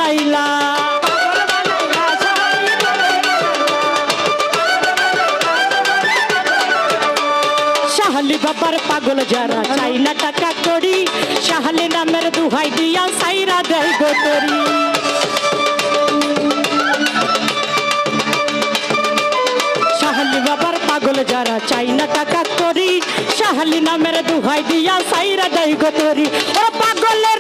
বানাইলা শাহালি বাবার পাগল যারা চাই না টাকা করি শাহালি নামের দুহাই দিয়া সাইরা দেয় গোতরি শাহালি বাবার পাগল যারা চাই না টাকা করি শাহালি নামের দুহাই দিয়া সাইরা দেয় গোতরি ও পাগলের